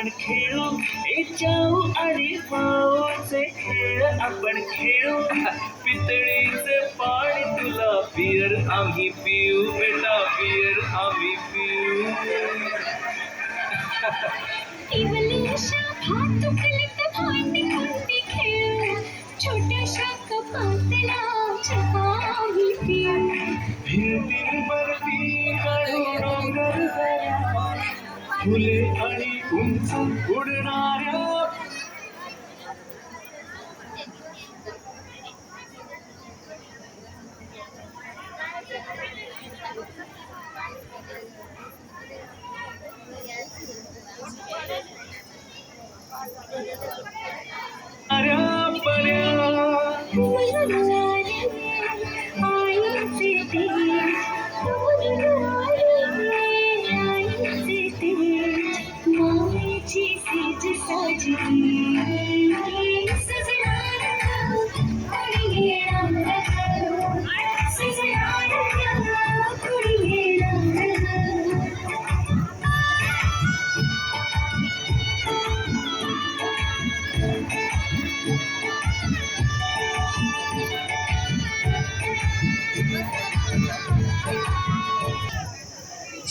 आपण खेळू, जाऊ आणि माऊचे खेळ आपण खेळू. पितळीचे पाणी तुला पियर आम्ही पिऊ, बेटा पियर आम्ही पिऊ. इवलीशा भातुकलीत भांडी कुंडी खेळू, छोट्याशा कपातला चहा आम्ही पिऊ. भिंतीन बर्फी काढू डोंगर दऱ्या, फुले आणि उंच उडणाऱ्या.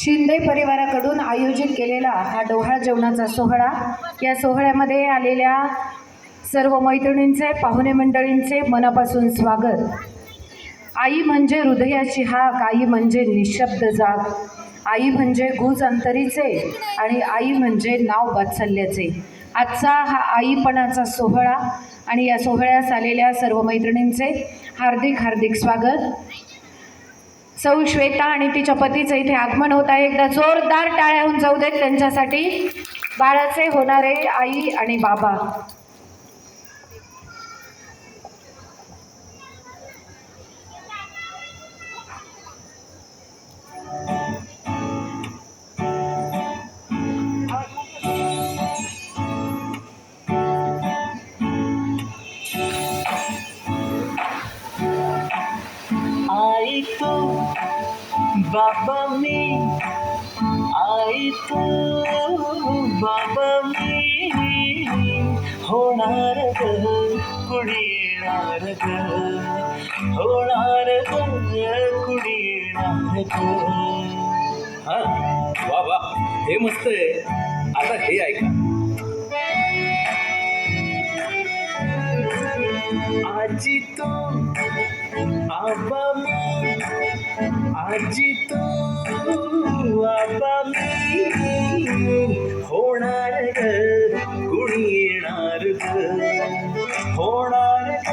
शिंदे परिवाराकडून आयोजित केलेला हा डोहाळ जेवणाचा सोहळा, या सोहळ्यामध्ये आलेल्या सर्व मैत्रिणींचे, पाहुणे मंडळींचे मनापासून स्वागत. आई म्हणजे हृदयाची हाक, आई म्हणजे निशब्द जाग, आई म्हणजे गुज अंतरीचे आणि आई म्हणजे नाव वात्सल्याचे. आजचा हा आईपणाचा सोहळा आणि या सोहळ्यास आलेल्या सर्व मैत्रिणींचे हार्दिक हार्दिक स्वागत. सौ श्वेता आणि तिच्या पतीचं इथे आगमन होत आहे. एकदा जोरदार टाळ्या होऊन जाऊ देत त्यांच्यासाठी, बाळाचे होणारे आई आणि बाबा. आई तू बाबा मी, आई तू बाबा मी, होणार ग कुणी येणार ग, होणार ग कुणी येणार ग. हा वा वा, हे मस्त आहे. आता हे ऐका. आजी तू आबा मी, आजी तू आबा मी, होणार ग कुणी येणार ग, होणार ग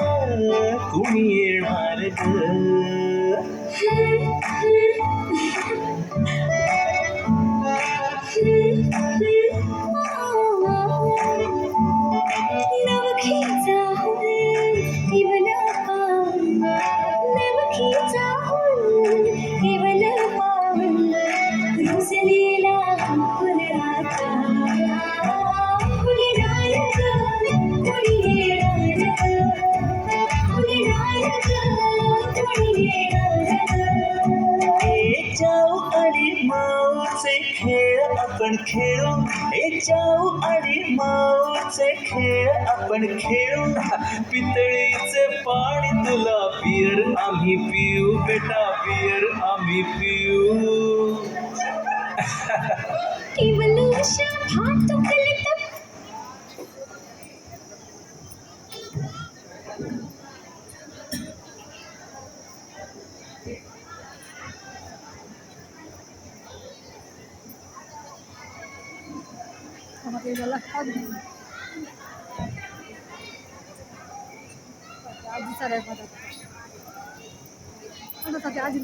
कुणी येणार ग. जाऊ आणि माऊचे खेळ आपण खेळू, जाऊ आणि माऊचे खेळ आपण खेळू. पितळीचे पाणी तुला पियर आम्ही पिऊ, बेटा पियर आम्ही पिऊ. आजी